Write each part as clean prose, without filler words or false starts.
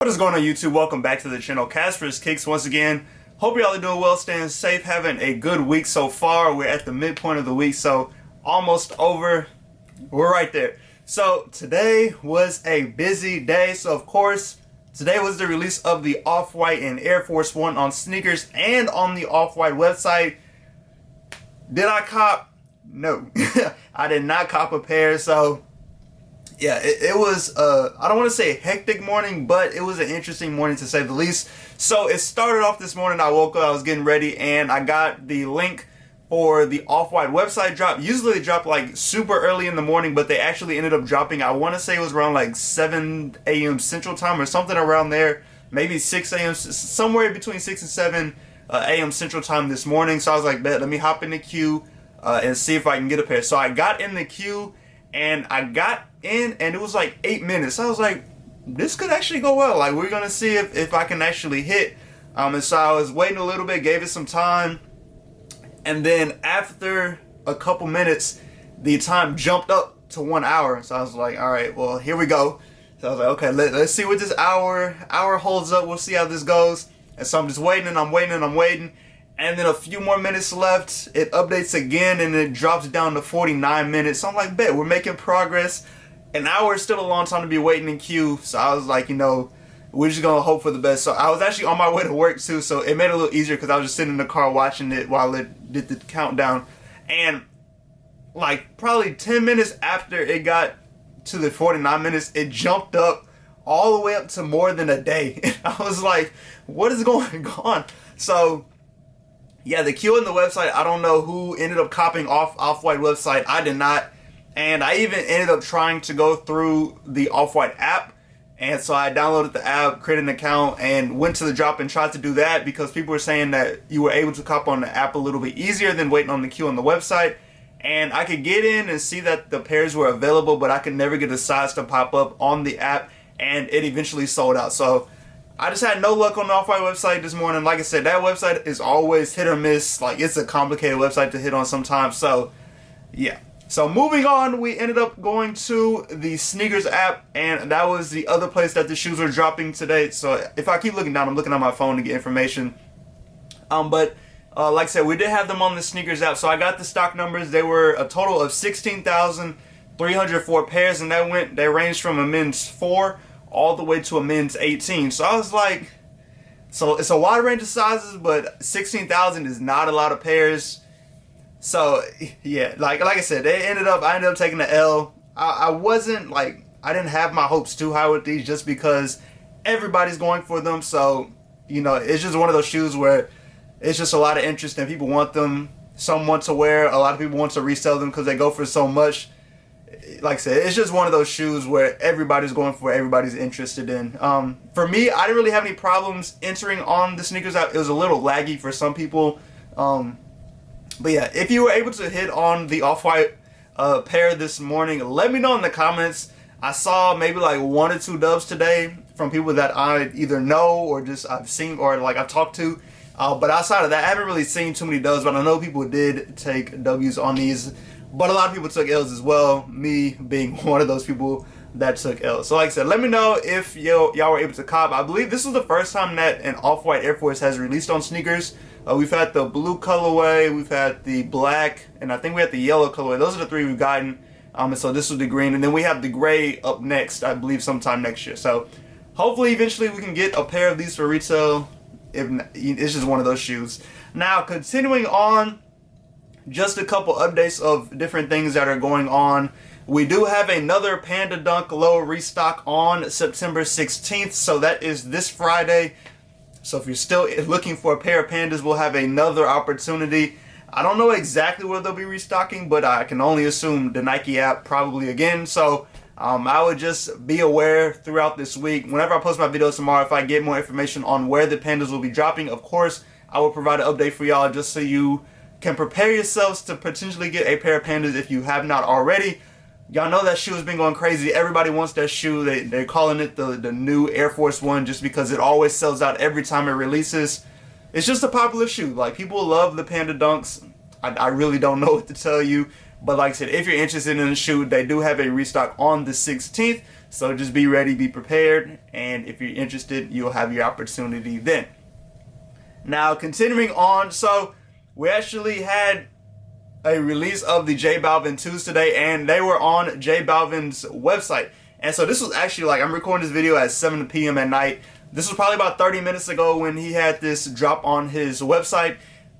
What is going on, YouTube? Welcome back to the channel. Casper's Kicks once again. Hope y'all are doing well, staying safe, having a good week so far. We're at the midpoint of the week, so almost over. We're right there. So today was a busy day. So of course, today was the release of the Off-White and Air Force One on sneakers and on the Off-White website. Did I cop? No. I did not cop a pair, so yeah, it was, I don't want to say a hectic morning, but it was an interesting morning to say the least. So it started off this morning, I woke up, I was getting ready, and I got the link for the Off-White website drop. Usually they drop like super early in the morning, but they actually ended up dropping, I want to say it was around like 7 a.m. Central Time or something around there. Maybe 6 a.m., somewhere between 6 and 7 a.m. Central Time this morning. So I was like, bet, let me hop in the queue and see if I can get a pair. So I got in the queue, and I got in, and it was like 8 minutes. I was like, this could actually go well. Like, we're gonna see if I can actually hit. And so I was waiting a little bit, gave it some time, and then after a couple minutes, the time jumped up to 1 hour. So I was like, all right, well, here we go. So I was like, okay, let's see what this hour holds up. We'll see how this goes. And so I'm just waiting, and I'm waiting, and I'm waiting. And then a few more minutes left, it updates again, and it drops down to 49 minutes. So I'm like, bet, we're making progress. An hour is still a long time to be waiting in queue. So I was like, you know, we're just going to hope for the best. So I was actually on my way to work too, so it made it a little easier because I was just sitting in the car watching it while it did the countdown. And like probably 10 minutes after it got to the 49 minutes, it jumped up all the way up to more than a day. And I was like, what is going on? So yeah, the queue on the website, I don't know who ended up copying Off-White website. I did not. And I even ended up trying to go through the Off-White app. And so I downloaded the app, created an account, and went to the drop and tried to do that because people were saying that you were able to cop on the app a little bit easier than waiting on the queue on the website. And I could get in and see that the pairs were available, but I could never get the size to pop up on the app, and it eventually sold out. So I just had no luck on the Off-White website this morning. Like I said, that website is always hit or miss. Like, it's a complicated website to hit on sometimes. So yeah. So moving on, we ended up going to the sneakers app, and that was the other place that the shoes were dropping today. So if I keep looking down, I'm looking at my phone to get information. But like I said, we did have them on the sneakers app. So I got the stock numbers. They were a total of 16,304 pairs, and they ranged from a men's 4 all the way to a men's 18. So I was like, so it's a wide range of sizes, but 16,000 is not a lot of pairs. So yeah, like I said, I ended up taking the L. I wasn't like, I didn't have my hopes too high with these just because everybody's going for them. So, you know, it's just one of those shoes where it's just a lot of interest and people want them. Some want to wear, a lot of people want to resell them because they go for so much. Like I said, it's just one of those shoes where everybody's going for, everybody's interested in. For me, I didn't really have any problems entering on the sneakers app. It was a little laggy for some people. But yeah, if you were able to hit on the Off-White pair this morning, let me know in the comments. I saw maybe like 1 or 2 dubs today from people that I either know or just I've seen or like I've talked to. But outside of that, I haven't really seen too many dubs, but I know people did take W's on these. But a lot of people took L's as well, me being one of those people that took L's. So like I said, let me know if y'all were able to cop. I believe this is the first time that an Off-White Air Force has released on sneakers. We've had the blue colorway, we've had the black, and I think we had the yellow colorway. Those are the 3 we've gotten. And so this was the green, and then we have the gray up next, I believe sometime next year. So hopefully eventually we can get a pair of these for retail. If not, it's just one of those shoes. Now continuing on, just a couple updates of different things that are going on. We do have another Panda Dunk Low restock on September 16th, so that is this Friday. So if you're still looking for a pair of Pandas, we'll have another opportunity. I don't know exactly where they'll be restocking, but I can only assume the Nike app probably again. So I would just be aware throughout this week. Whenever I post my videos tomorrow, if I get more information on where the Pandas will be dropping, of course, I will provide an update for y'all just so you can prepare yourselves to potentially get a pair of Pandas if you have not already. Y'all know that shoe has been going crazy. Everybody wants that shoe. They're calling it the new Air Force One just because it always sells out every time it releases. It's just a popular shoe. Like, people love the Panda Dunks. I really don't know what to tell you. But like I said, if you're interested in the shoe, they do have a restock on the 16th. So just be ready, be prepared. And if you're interested, you'll have your opportunity then. Now, continuing on, so we actually had a release of the J Balvin 2s today, and they were on J Balvin's website. And so this was actually, like, I'm recording this video at 7 p.m. at night. This was probably about 30 minutes ago when he had this drop on his website.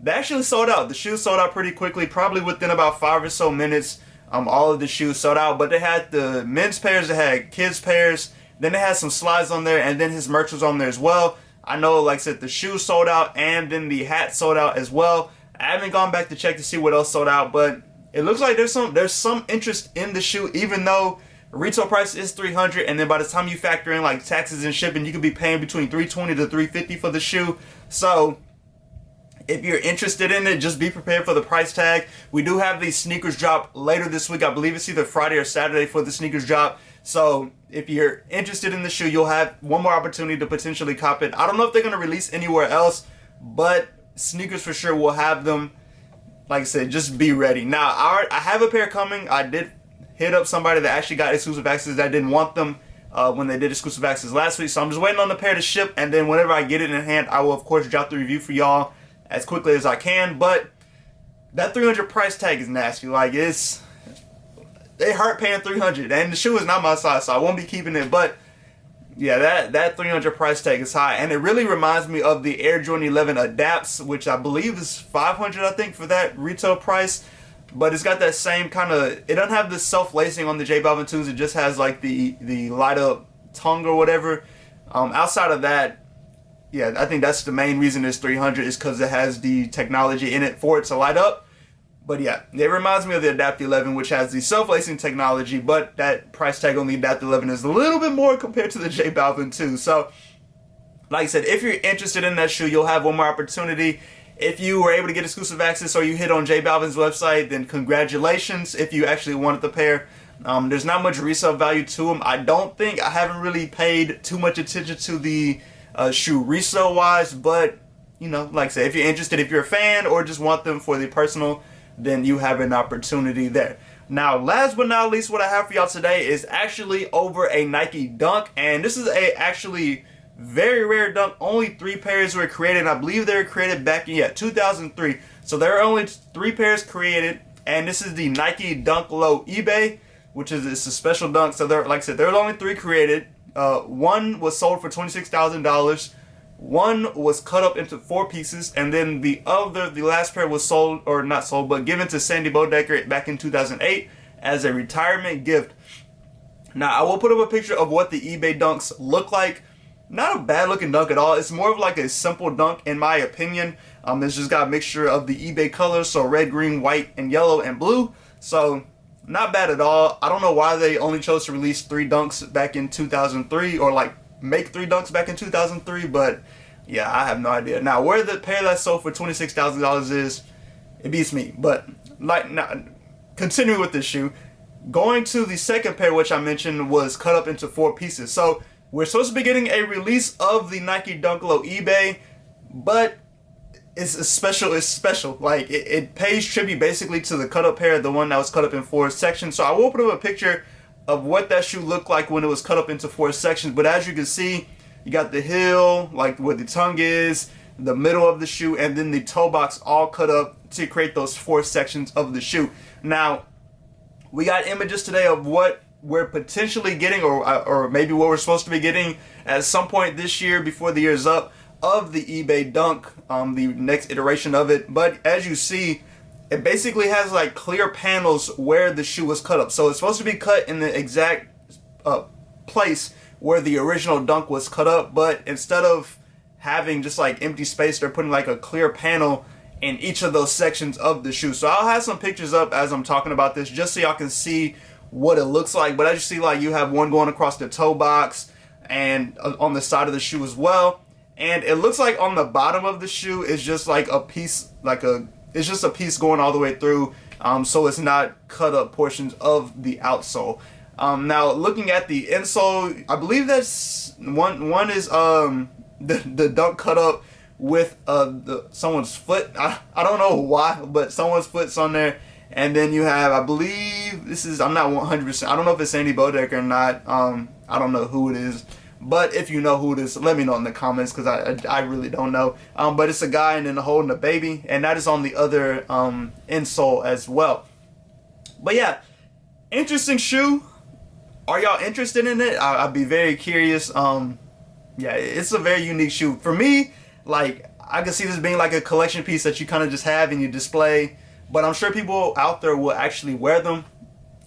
They actually sold out. The shoes sold out pretty quickly, probably within about 5 or so minutes. All of the shoes sold out, but they had the men's pairs, they had kids pairs, then they had some slides on there, and then his merch was on there as well. I know, like I said, the shoes sold out, and then the hat sold out as well. I haven't gone back to check to see what else sold out, but it looks like there's some interest in the shoe, even though retail price is $300, and then by the time you factor in like taxes and shipping, you could be paying between $320 to $350 for the shoe. So if you're interested in it, just be prepared for the price tag. We do have these sneakers drop later this week. I believe it's either Friday or Saturday for the sneakers drop. So if you're interested in the shoe, you'll have one more opportunity to potentially cop it. I don't know if they're going to release anywhere else, but sneakers for sure will have them. Like I said, just be ready. Now, I have a pair coming. I did hit up somebody that actually got exclusive access that didn't want them when they did exclusive access last week. So I'm just waiting on the pair to ship, and then whenever I get it in hand, I will of course drop the review for y'all as quickly as I can. But that $300 price tag is nasty. Like, they hurt paying $300, and the shoe is not my size, so I won't be keeping it. But yeah, that $300 price tag is high, and it really reminds me of the Air Jordan 11 Adapts, which I believe is $500, I think, for that retail price. But it's got that same kind of, it doesn't have the self-lacing on the J Balvin 2s. It just has like the light up tongue or whatever. Outside of that, yeah, I think that's the main reason it's $300 is because it has the technology in it for it to light up. But yeah, it reminds me of the Adapt 11, which has the self-lacing technology, but that price tag on the Adapt 11 is a little bit more compared to the J Balvin 2. So, like I said, if you're interested in that shoe, you'll have one more opportunity. If you were able to get exclusive access or you hit on J Balvin's website, then congratulations if you actually wanted the pair. There's not much resale value to them. I haven't really paid too much attention to the shoe resale wise, but you know, like I said, if you're interested, if you're a fan or just want them for the personal, then you have an opportunity there. Now, last but not least, what I have for y'all today is actually over a Nike Dunk, and this is a actually very rare dunk. Only 3 pairs were created, and I believe they were created back in 2003. So there are only 3 pairs created, and this is the Nike Dunk Low eBay, which is it's a special dunk. So there, like I said, there were only 3 created. One was sold for $26,000. One was cut up into 4 pieces, and then the last pair was sold, or not sold, but given to Sandy Bodecker back in 2008 as a retirement gift. Now, I will put up a picture of what the eBay dunks look like. Not a bad looking dunk at all. It's more of like a simple dunk in my opinion. It's just got a mixture of the eBay colors, so red, green, white, and yellow, and blue. So not bad at all. I don't know why they only chose to release 3 dunks back in 2003, or like make 3 dunks back in 2003, but yeah, I have no idea. Now, where the pair that sold for $26,000 is, it beats me. But like, now, continuing with this shoe, going to the second pair, which I mentioned was cut up into 4 pieces. So we're supposed to be getting a release of the Nike Dunk Low eBay, but it's special. It's special. Like, it pays tribute basically to the cut up pair, the one that was cut up in 4 sections. So I will put up a picture of what that shoe looked like when it was cut up into 4 sections. But as you can see, you got the heel, like where the tongue is, the middle of the shoe, and then the toe box all cut up to create those 4 sections of the shoe. Now, we got images today of what we're potentially getting, or maybe what we're supposed to be getting at some point this year before the year's up, of the eBay Dunk, the next iteration of it. But as you see, it basically has like clear panels where the shoe was cut up. So it's supposed to be cut in the exact place where the original dunk was cut up, but instead of having just like empty space, they're putting like a clear panel in each of those sections of the shoe. So I'll have some pictures up as I'm talking about this, just so y'all can see what it looks like. But as you see, like, you have one going across the toe box and on the side of the shoe as well. And it looks like on the bottom of the shoe is just like a piece, it's just a piece going all the way through, so it's not cut up portions of the outsole. Now, looking at the insole, I believe that's one is the dunk cut up with someone's foot. I don't know why, but someone's foot's on there, And then you have, I believe, I'm not 100%, I don't know if it's Andy Bodek or not. I don't know who it is. But if you know who it is, let me know in the comments, because I really don't know. But it's a guy and then holding a baby, and that is on the other insole as well. But yeah, interesting shoe. Are y'all interested in it? I'd be very curious. Yeah, it's a very unique shoe. For me, like, I could see this being like a collection piece that you kind of just have and you display. But I'm sure people out there will actually wear them.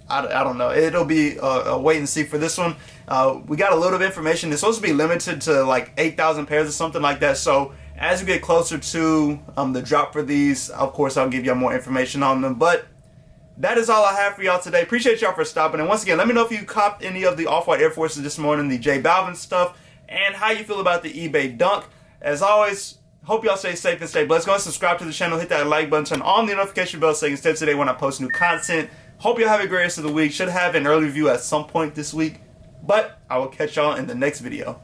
I don't know. It'll be a wait and see for this one. We got a little bit of information. It's supposed to be limited to like 8,000 pairs or something like that. So as we get closer to the drop for these, of course, I'll give y'all more information on them. But that is all I have for y'all today. Appreciate y'all for stopping. And once again, let me know if you copped any of the Off-White Air Forces this morning, the J Balvin stuff, and how you feel about the eBay Dunk. As always, hope y'all stay safe and stay blessed. Go and subscribe to the channel, hit that like button, turn on the notification bell so you can stay up to date when I post new content. Hope y'all have a great rest of the week. Should have an early review at some point this week. But I will catch y'all in the next video.